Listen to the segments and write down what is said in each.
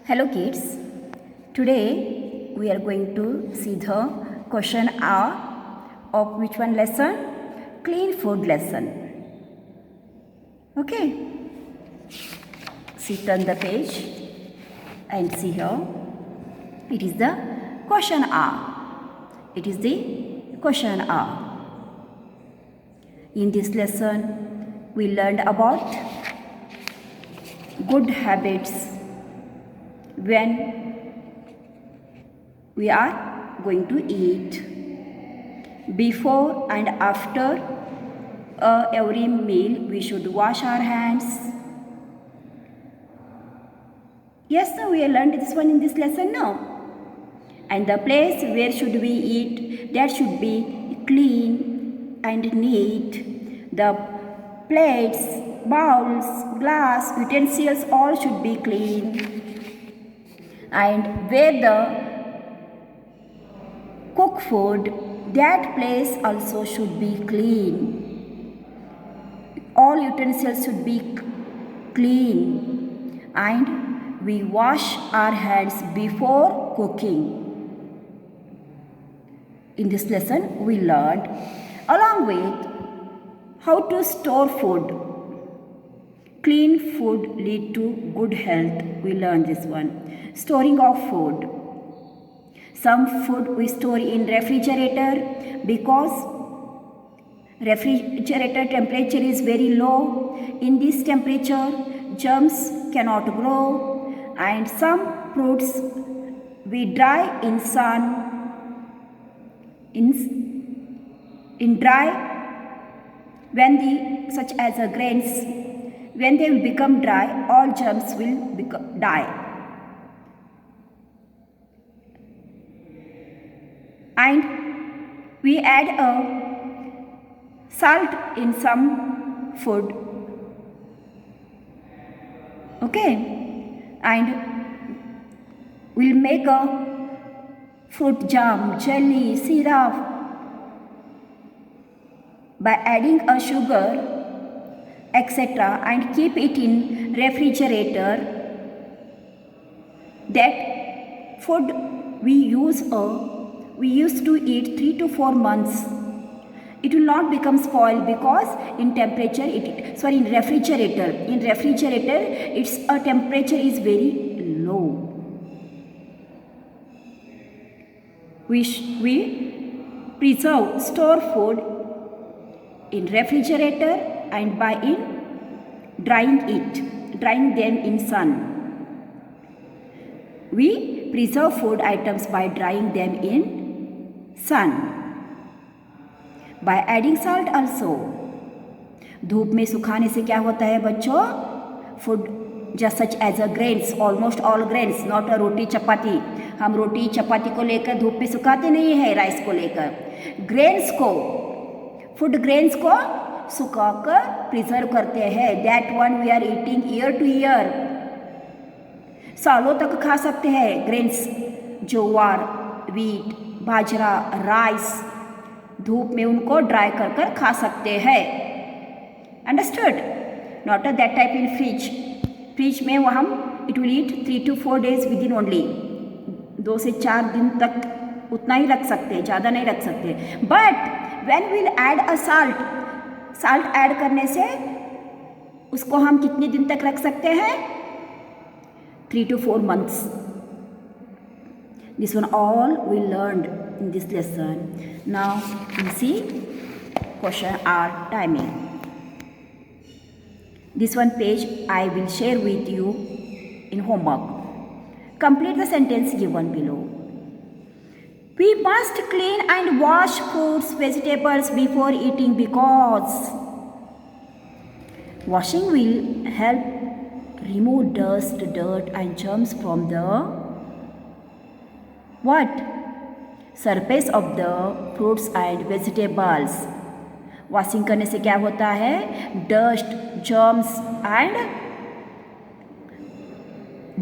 Hello kids, today we are going to see the question R of which one lesson? Clean food lesson. Okay, see, turn the page and see here. It is the question R. It is the question R. In this lesson, we learned about good habits when we are going to eat. Before and after every meal, we should wash our hands. Yes, no, we have learned this one in this lesson now. And the place where should we eat, that should be clean and neat. The plates, bowls, glass, utensils, all should be clean. And where the cook food, that place also should be clean. All utensils should be clean, and we wash our hands before cooking. In this lesson, we learned along with how to store food. Clean food lead to good health. We learned this one. Storing of food. Some food we store in refrigerator because refrigerator temperature is very low. In this temperature, germs cannot grow, and some fruits we dry in sun. In dry, when such as grains, when they will become dry, all germs will die. And we add salt in some food. Okay, and we'll make a fruit jam, jelly, syrup by adding a sugar, etc., and keep it in refrigerator. That food we used to eat 3 to 4 months. It will not become spoiled because in temperature, in refrigerator. In refrigerator, its temperature is very low. We preserve, store food in refrigerator and by drying them in sun. We preserve food items by drying them in sun. By adding salt also. धूप में सुखाने से क्या होता है बच्चों? Food just such as a grains, almost all grains, not a रोटी चपाती. हम रोटी चपाती को लेकर धूप में सुखाते नहीं है, राइस को लेकर. ग्रेन्स को, फूड ग्रेन्स को सुखाकर प्रिजर्व करते हैं. That one we are eating year to year. सालों तक खा सकते हैं grains. Jowar, wheat, bajra, rice, धूप में उनको ड्राई कर खा सकते हैं. Understood? Not that type in fridge. Fridge में वो हम it will eat 3 to 4 days within only. 2 से 4 दिन तक उतना ही रख सकते हैं, ज़्यादा नहीं रख सकते. But when will add a salt add करने से उसको हम कितने दिन तक रख सकते हैं? 3 to 4 months. This one all we learned in this lesson. Now you see question R timing. This one page I will share with you in homework. Complete the sentence given below. We must clean and wash fruits, vegetables before eating because washing will help remove dust, dirt and germs from the surface of the fruits and vegetables. Washing करने से क्या होता है? Dust, germs and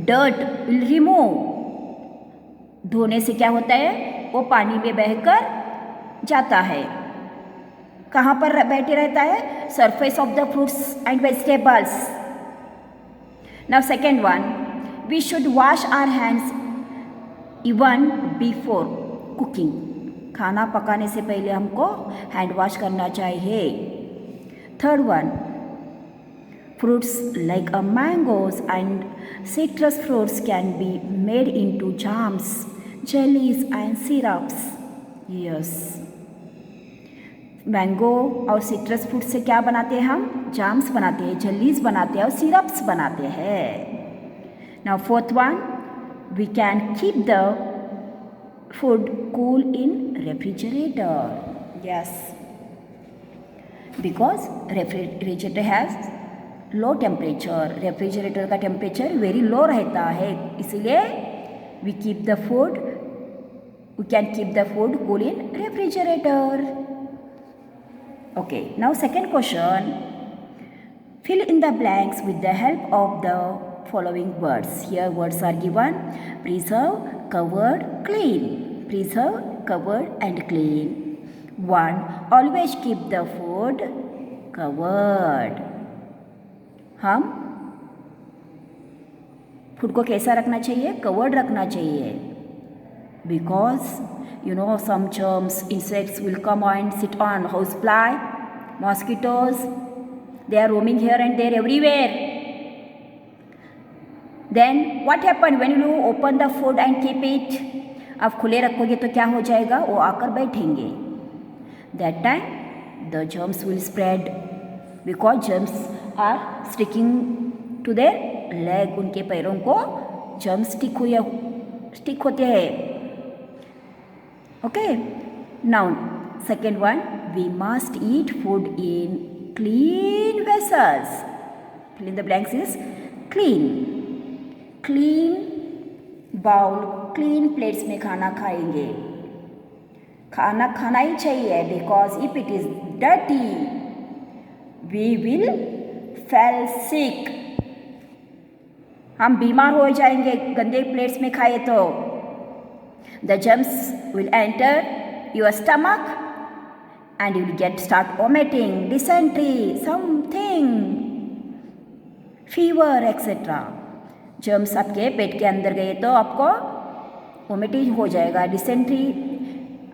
dirt will remove. धोने से क्या होता है? वो पानी में बहकर जाता है. कहाँ पर बैठे रहता है? Surface of the fruits and vegetables. Now second one, we should wash our hands even before cooking. खाना पकाने से पहले हमको हैंड वॉश करना चाहिए. Third one, fruits like mangoes and citrus fruits can be made into jams, jellies and syrups. Yes. Mango और citrus fruit से क्या बनाते हैं हम? जाम्स बनाते हैं, जेलीज बनाते हैं और सिरप्स बनाते हैं. Now fourth one, we can keep the food cool in refrigerator. Yes, because refrigerator has low temperature. Refrigerator का टेम्परेचर वेरी लो रहता है, इसलिए we keep the food, we can keep the food cool in refrigerator. Okay, now second question. Fill in the blanks with the help of the following words. Here words are given: preserve, covered, clean. Preserve, covered and clean. 1. Always keep the food covered. हम food को कैसा रखना चाहिए? Covered रखना चाहिए. Because you know some germs, insects will come and sit on housefly, mosquitoes, they are roaming here and there everywhere. Then what happen when you open the food and keep it? आप खुले रखोगे तो क्या हो जाएगा? वो आकर बैठेंगे. That time the germs will spread because germs are sticking to their leg. उनके पैरों को germs stick होते हैं. Okay, now second one, we must eat food in clean vessels. Fill in the blanks is clean. Clean bowl, clean plates में खाना खाएंगे. खाना खाना ही चाहिए because if it is dirty, we will fall sick. हम बीमार हो जाएंगे गंदे प्लेट्स में खाए तो. The germs will enter your stomach and you will start vomiting, dysentery, something, fever, etc. Germs आपके पेट के अंदर गए तो आपको वोमिटिंग हो जाएगा, डिसेंट्री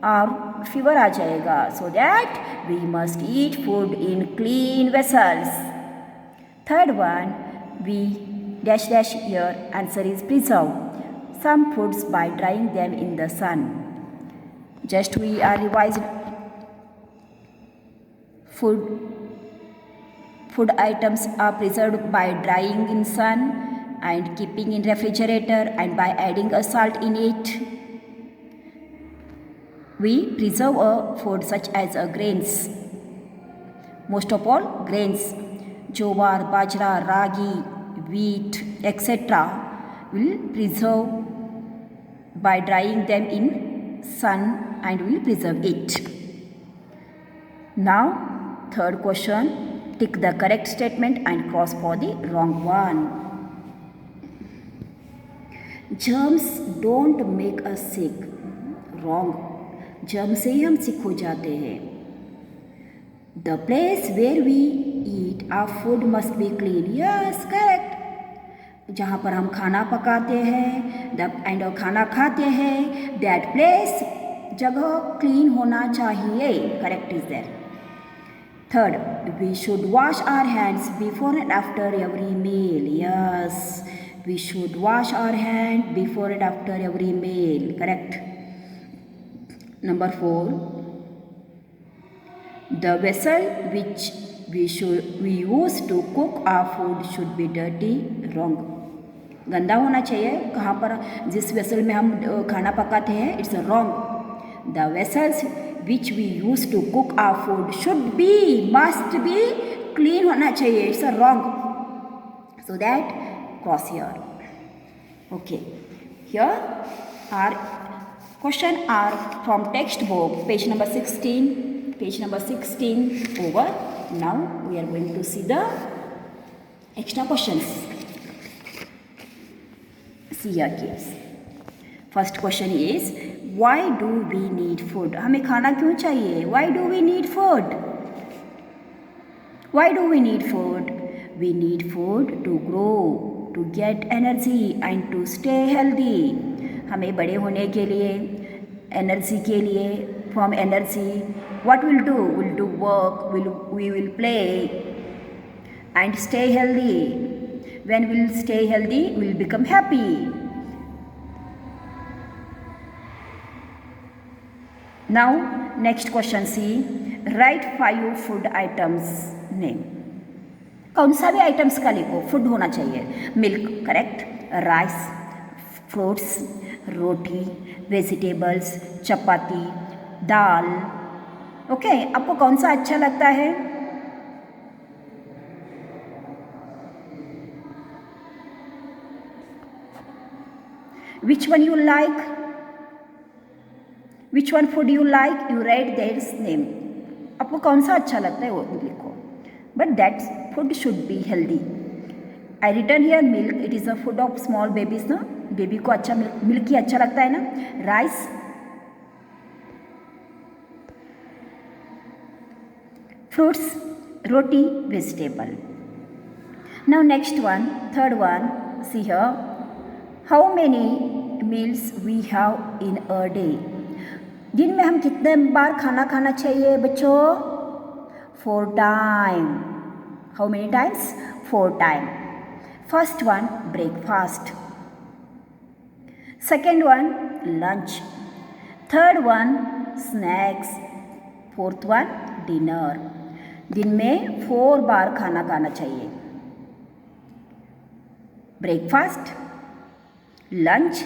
और फीवर आ जाएगा. So that we must eat food in clean vessels. Third one, we dash here answer is preserve some foods by drying them in the sun. Just we are revised food items are preserved by drying in sun and keeping in refrigerator and by adding a salt in it. We preserve a food such as grains. Most of all grains, jowar, bajra, ragi, wheat, etc. will preserve by drying them in sun and will preserve it. Now third question, tick the correct statement and cross for the wrong one. Germs don't make us sick. Wrong. germs से ही हम sick हो जाते हैं. The place where we eat our food must be clean. Yes, correct. जहाँ पर हम खाना पकाते हैं एंड खाना खाते हैं, दैट प्लेस जगह क्लीन होना चाहिए. Correct is there. Third, we should wash our hands before and after every meal. Yes, we should wash our hand before and after every meal. Correct. Number 4, the vessel which we use to cook our food should be dirty. Wrong. गंदा होना चाहिए. कहाँ पर जिस vessel में हम खाना पकाते हैं, it's wrong. The vessels which we use to cook our food should be, must be clean होना चाहिए. It's wrong. So that cross here. Okay, here are question are from text book, page number 16. Page number 16 over. Now we are going to see the extra questions. See here kids. First question is, why do we need food? हमें खाना क्यों चाहिए? Why do we need food? Why do we need food? We need food to grow, to get energy and to stay healthy. हमें बड़े होने के लिए, energy के लिए, from energy, what we'll do? We'll do work, we will play and stay healthy. When we'll stay healthy, we'll become happy. Now, next question see. Write 5 food items name. कौन सा भी आइटम्स का लिखो, food होना चाहिए. Milk correct, rice, fruits, रोटी, vegetables, चपाती, दाल. Okay, आपको कौन सा अच्छा लगता है? Which one you like? Which one food you like? You write their name. आपको कौन सा अच्छा लगता है वो लिखो. But that food should be healthy. I written here milk. It is a food of small babies ना. बेबी को अच्छा मिल्क ही अच्छा लगता है ना. Rice, fruits, roti, vegetable. Now next one, third one. See here. How many meals we have in a day? दिन में हम कितने बार खाना खाना चाहिए बच्चों? 4 time. How many times? 4 time. First one, breakfast. Second one, lunch. Third one, snacks. Fourth one, dinner. दिन में 4 बार खाना खाना चाहिए. Breakfast, lunch,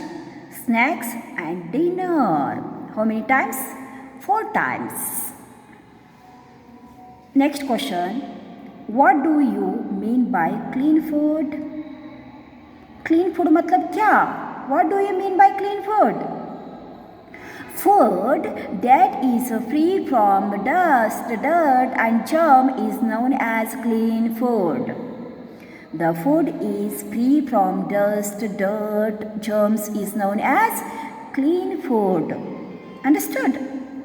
snacks and dinner. How many times? 4 times. Next question. What do you mean by clean food? Clean food मतलब क्या? What do you mean by clean food? Food that is free from dust, dirt and germ is known as clean food. The food is free from dust, dirt, germs is known as clean food. Understood?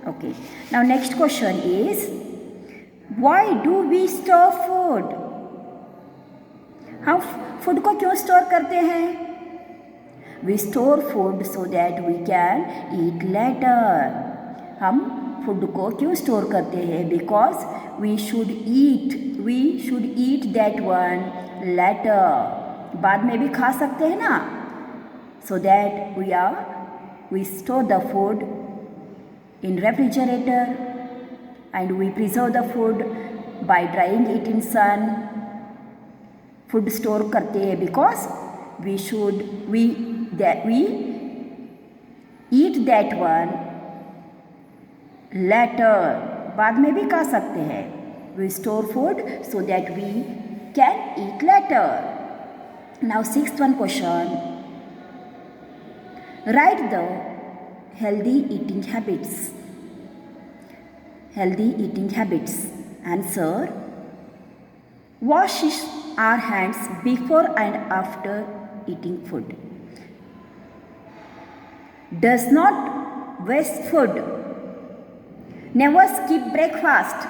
Okay. Now next question is, why do we store food? हम food को क्यों store करते हैं? We store food so that we can eat later. हम food को क्यों store करते हैं? Because we should eat that one later. बाद में भी खा सकते हैं ना? So that we store the food in refrigerator and we preserve the food by drying it in sun. Food store करते हैं because we eat that one later. बाद में भी खा सकते हैं. We store food so that we can eat later. Now sixth one question. Write the healthy eating habits. Healthy eating habits. Answer. Wash our hands before and after eating food. Does not waste food. Never skip breakfast.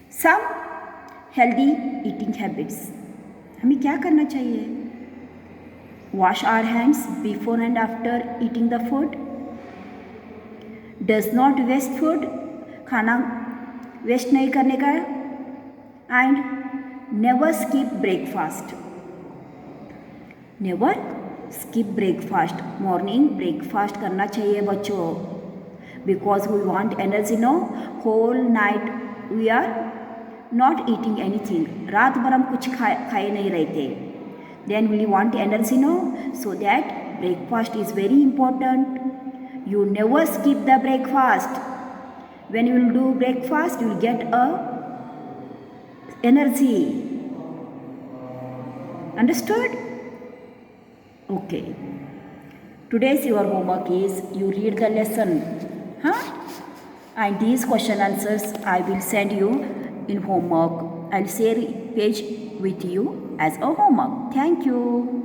Some healthy eating habits. हमें क्या करना चाहिए? Wash our hands before and after eating the food. Does not waste food. खाना waste नहीं करने का. And never skip breakfast. Never skip breakfast. Morning breakfast करना चाहिए बच्चों. Because we want energy, no? Whole night we are not eating anything. रात भर हम कुछ खाए नहीं रहते. Then we want energy, no? So that breakfast is very important. You never skip the breakfast. When you will do breakfast, you will get energy. Understood? Okay. Today's your homework is you read the lesson. And these question answers I will send you in homework. I'll share page with you as a homework. Thank you.